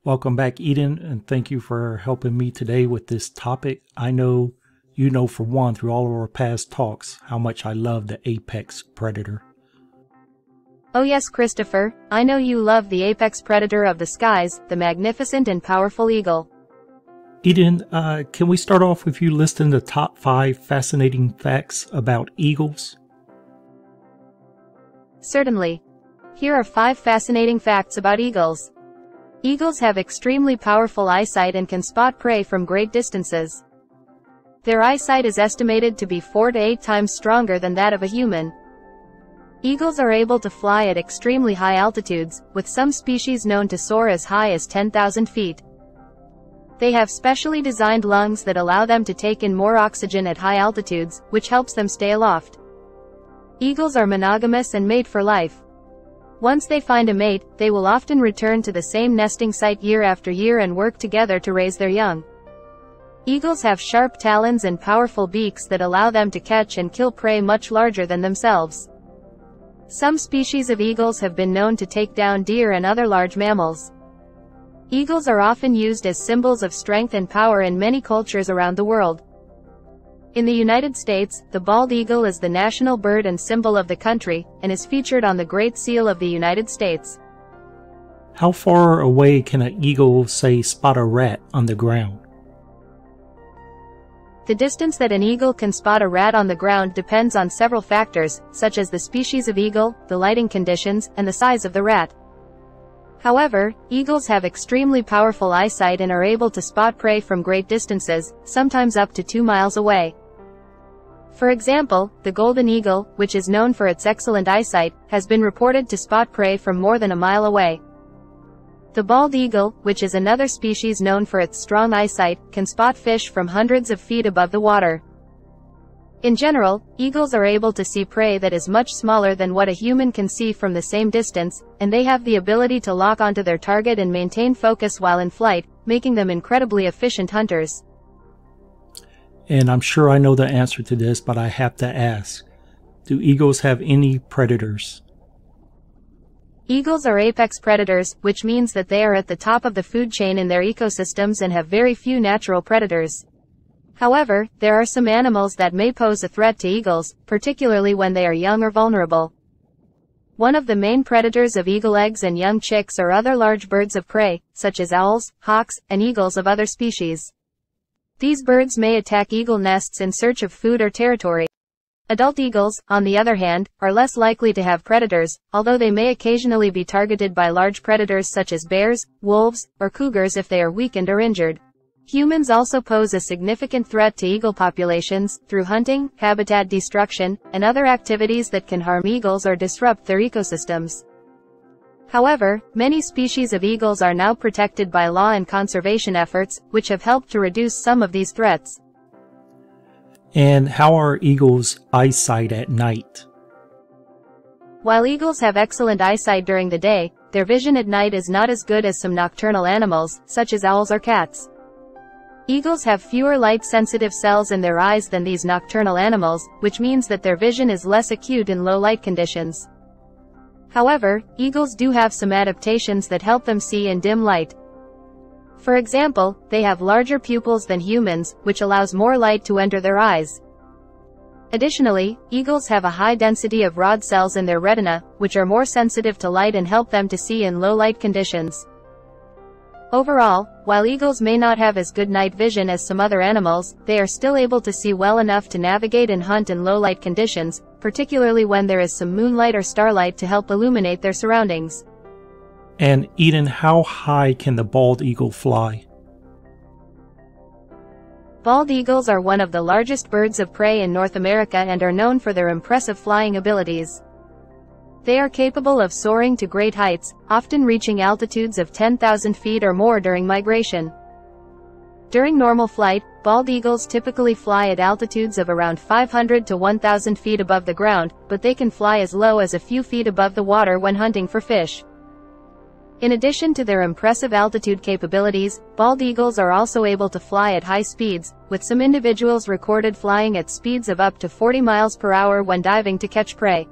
Welcome back, Eden, and thank you for helping me today with this topic. I know you know, for one, through all of our past talks, how much I love the apex predator. Oh yes, Christopher, I know you love the apex predator of the skies, the magnificent and powerful eagle. Eden, can we start off with you listing the top 5 fascinating facts about eagles? Certainly. Here are 5 fascinating facts about eagles. Eagles have extremely powerful eyesight and can spot prey from great distances. Their eyesight is estimated to be 4 to 8 times stronger than that of a human. Eagles are able to fly at extremely high altitudes, with some species known to soar as high as 10,000 feet. They have specially designed lungs that allow them to take in more oxygen at high altitudes, which helps them stay aloft. Eagles are monogamous and mate for life. Once they find a mate, they will often return to the same nesting site year after year and work together to raise their young. Eagles have sharp talons and powerful beaks that allow them to catch and kill prey much larger than themselves. Some species of eagles have been known to take down deer and other large mammals. Eagles are often used as symbols of strength and power in many cultures around the world. In the United States, the bald eagle is the national bird and symbol of the country, and is featured on the Great Seal of the United States. How far away can an eagle, say, spot a rat on the ground? The distance that an eagle can spot a rat on the ground depends on several factors, such as the species of eagle, the lighting conditions, and the size of the rat. However, eagles have extremely powerful eyesight and are able to spot prey from great distances, sometimes up to 2 miles away. For example, the golden eagle, which is known for its excellent eyesight, has been reported to spot prey from more than a mile away. The bald eagle, which is another species known for its strong eyesight, can spot fish from hundreds of feet above the water. In general, eagles are able to see prey that is much smaller than what a human can see from the same distance, and they have the ability to lock onto their target and maintain focus while in flight, making them incredibly efficient hunters. And I'm sure I know the answer to this, but I have to ask, do eagles have any predators? Eagles are apex predators, which means that they are at the top of the food chain in their ecosystems and have very few natural predators. However, there are some animals that may pose a threat to eagles, particularly when they are young or vulnerable. One of the main predators of eagle eggs and young chicks are other large birds of prey, such as owls, hawks, and eagles of other species. These birds may attack eagle nests in search of food or territory. Adult eagles, on the other hand, are less likely to have predators, although they may occasionally be targeted by large predators such as bears, wolves, or cougars if they are weakened or injured. Humans also pose a significant threat to eagle populations, through hunting, habitat destruction, and other activities that can harm eagles or disrupt their ecosystems. However, many species of eagles are now protected by law and conservation efforts, which have helped to reduce some of these threats. And how are eagles' eyesight at night? While eagles have excellent eyesight during the day, their vision at night is not as good as some nocturnal animals, such as owls or cats. Eagles have fewer light-sensitive cells in their eyes than these nocturnal animals, which means that their vision is less acute in low light conditions. However, eagles do have some adaptations that help them see in dim light. For example, they have larger pupils than humans, which allows more light to enter their eyes. Additionally, eagles have a high density of rod cells in their retina, which are more sensitive to light and help them to see in low light conditions. Overall, while eagles may not have as good night vision as some other animals, they are still able to see well enough to navigate and hunt in low light conditions, particularly when there is some moonlight or starlight to help illuminate their surroundings. And Eden, how high can the bald eagle fly? Bald eagles are one of the largest birds of prey in North America and are known for their impressive flying abilities. They are capable of soaring to great heights, often reaching altitudes of 10,000 feet or more during migration. During normal flight, bald eagles typically fly at altitudes of around 500 to 1,000 feet above the ground, but they can fly as low as a few feet above the water when hunting for fish. In addition to their impressive altitude capabilities, bald eagles are also able to fly at high speeds, with some individuals recorded flying at speeds of up to 40 miles per hour when diving to catch prey.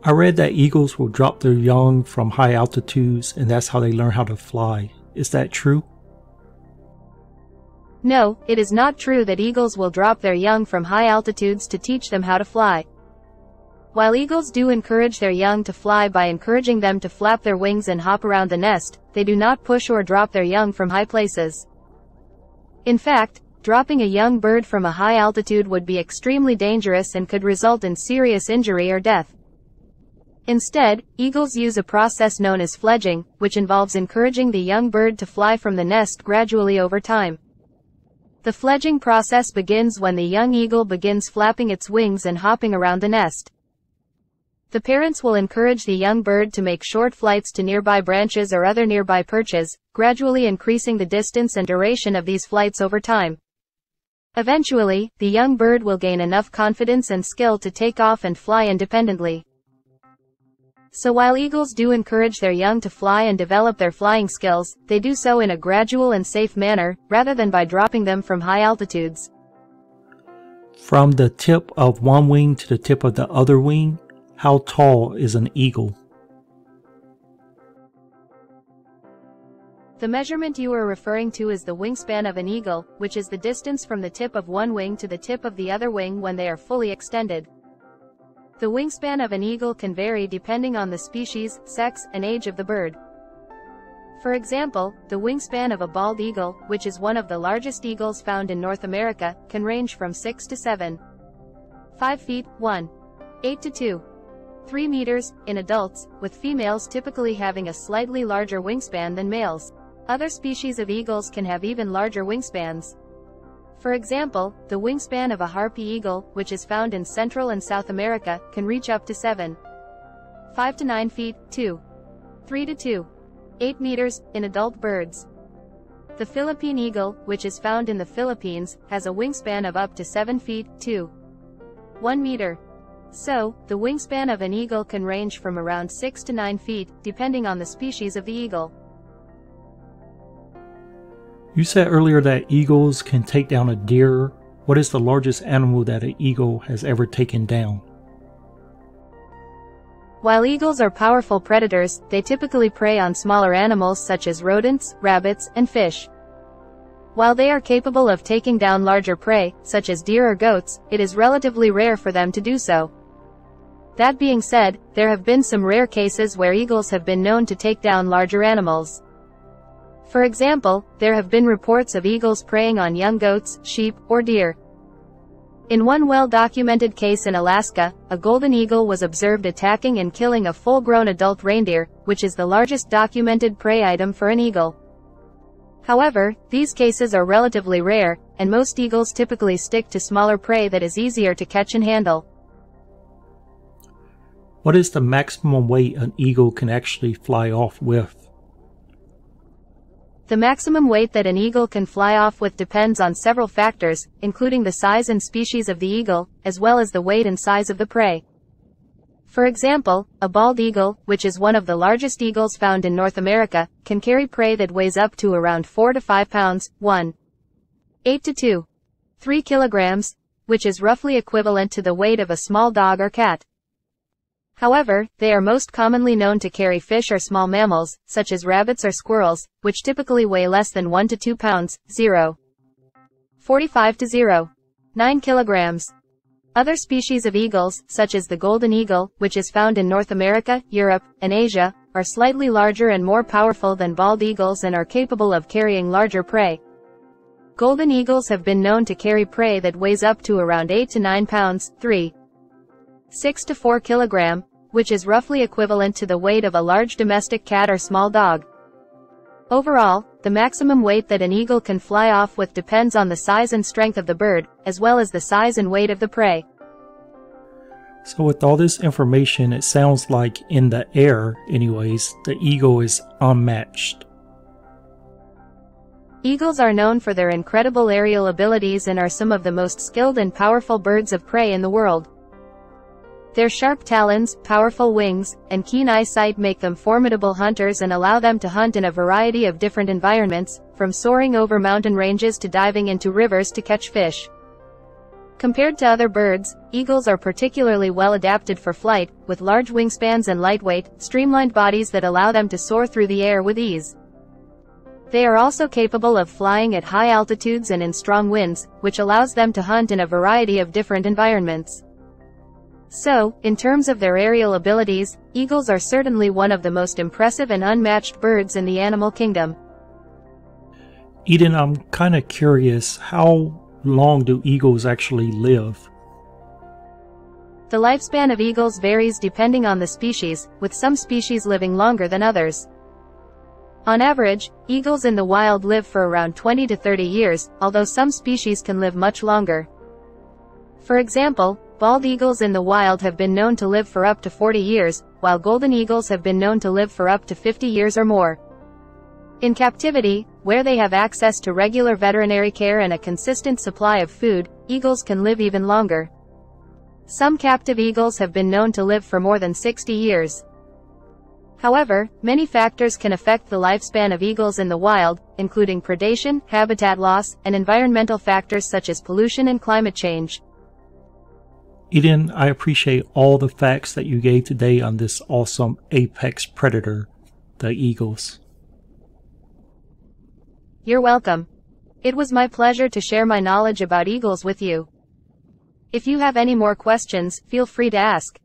I read that eagles will drop their young from high altitudes and that's how they learn how to fly. Is that true? No, it is not true that eagles will drop their young from high altitudes to teach them how to fly. While eagles do encourage their young to fly by encouraging them to flap their wings and hop around the nest, they do not push or drop their young from high places. In fact, dropping a young bird from a high altitude would be extremely dangerous and could result in serious injury or death. Instead, eagles use a process known as fledging, which involves encouraging the young bird to fly from the nest gradually over time. The fledging process begins when the young eagle begins flapping its wings and hopping around the nest. The parents will encourage the young bird to make short flights to nearby branches or other nearby perches, gradually increasing the distance and duration of these flights over time. Eventually, the young bird will gain enough confidence and skill to take off and fly independently. So while eagles do encourage their young to fly and develop their flying skills, they do so in a gradual and safe manner, rather than by dropping them from high altitudes. From the tip of one wing to the tip of the other wing, how tall is an eagle? The measurement you are referring to is the wingspan of an eagle, which is the distance from the tip of one wing to the tip of the other wing when they are fully extended. The wingspan of an eagle can vary depending on the species, sex, and age of the bird. For example, the wingspan of a bald eagle, which is one of the largest eagles found in North America, can range from 6 to 7.5 feet, 1.8 to 2.3 meters, in adults, with females typically having a slightly larger wingspan than males. Other species of eagles can have even larger wingspans. For example, the wingspan of a harpy eagle, which is found in Central and South America, can reach up to 7.5 to 9 feet, 2.3 to 2.8 meters, in adult birds. The Philippine eagle, which is found in the Philippines, has a wingspan of up to 7 feet, 2.1 meter. So, the wingspan of an eagle can range from around 6 to 9 feet, depending on the species of the eagle. You said earlier that eagles can take down a deer. What is the largest animal that an eagle has ever taken down? While eagles are powerful predators, they typically prey on smaller animals such as rodents, rabbits, and fish. While they are capable of taking down larger prey, such as deer or goats, it is relatively rare for them to do so. That being said, there have been some rare cases where eagles have been known to take down larger animals. For example, there have been reports of eagles preying on young goats, sheep, or deer. In one well-documented case in Alaska, a golden eagle was observed attacking and killing a full-grown adult reindeer, which is the largest documented prey item for an eagle. However, these cases are relatively rare, and most eagles typically stick to smaller prey that is easier to catch and handle. What is the maximum weight an eagle can actually fly off with? The maximum weight that an eagle can fly off with depends on several factors, including the size and species of the eagle, as well as the weight and size of the prey. For example, a bald eagle, which is one of the largest eagles found in North America, can carry prey that weighs up to around 4 to 5 pounds, 1.8 to 2.3 kilograms, which is roughly equivalent to the weight of a small dog or cat. However, they are most commonly known to carry fish or small mammals, such as rabbits or squirrels, which typically weigh less than 1 to 2 pounds, 0.45 to 0.9 kilograms. Other species of eagles, such as the golden eagle, which is found in North America, Europe, and Asia, are slightly larger and more powerful than bald eagles and are capable of carrying larger prey. Golden eagles have been known to carry prey that weighs up to around 8 to 9 pounds, 3.6 to 4 kilogram, which is roughly equivalent to the weight of a large domestic cat or small dog. Overall, the maximum weight that an eagle can fly off with depends on the size and strength of the bird, as well as the size and weight of the prey. So with all this information, it sounds like in the air, anyways, the eagle is unmatched. Eagles are known for their incredible aerial abilities and are some of the most skilled and powerful birds of prey in the world. Their sharp talons, powerful wings, and keen eyesight make them formidable hunters and allow them to hunt in a variety of different environments, from soaring over mountain ranges to diving into rivers to catch fish. Compared to other birds, eagles are particularly well adapted for flight, with large wingspans and lightweight, streamlined bodies that allow them to soar through the air with ease. They are also capable of flying at high altitudes and in strong winds, which allows them to hunt in a variety of different environments. So, in terms of their aerial abilities, eagles are certainly one of the most impressive and unmatched birds in the animal kingdom. Eden, I'm kind of curious, how long do eagles actually live? The lifespan of eagles varies depending on the species, with some species living longer than others. On average, eagles in the wild live for around 20 to 30 years, although some species can live much longer. For example, bald eagles in the wild have been known to live for up to 40 years, while golden eagles have been known to live for up to 50 years or more. In captivity, where they have access to regular veterinary care and a consistent supply of food, eagles can live even longer. Some captive eagles have been known to live for more than 60 years. However, many factors can affect the lifespan of eagles in the wild, including predation, habitat loss, and environmental factors such as pollution and climate change. Eden, I appreciate all the facts that you gave today on this awesome apex predator, the eagles. You're welcome. It was my pleasure to share my knowledge about eagles with you. If you have any more questions, feel free to ask.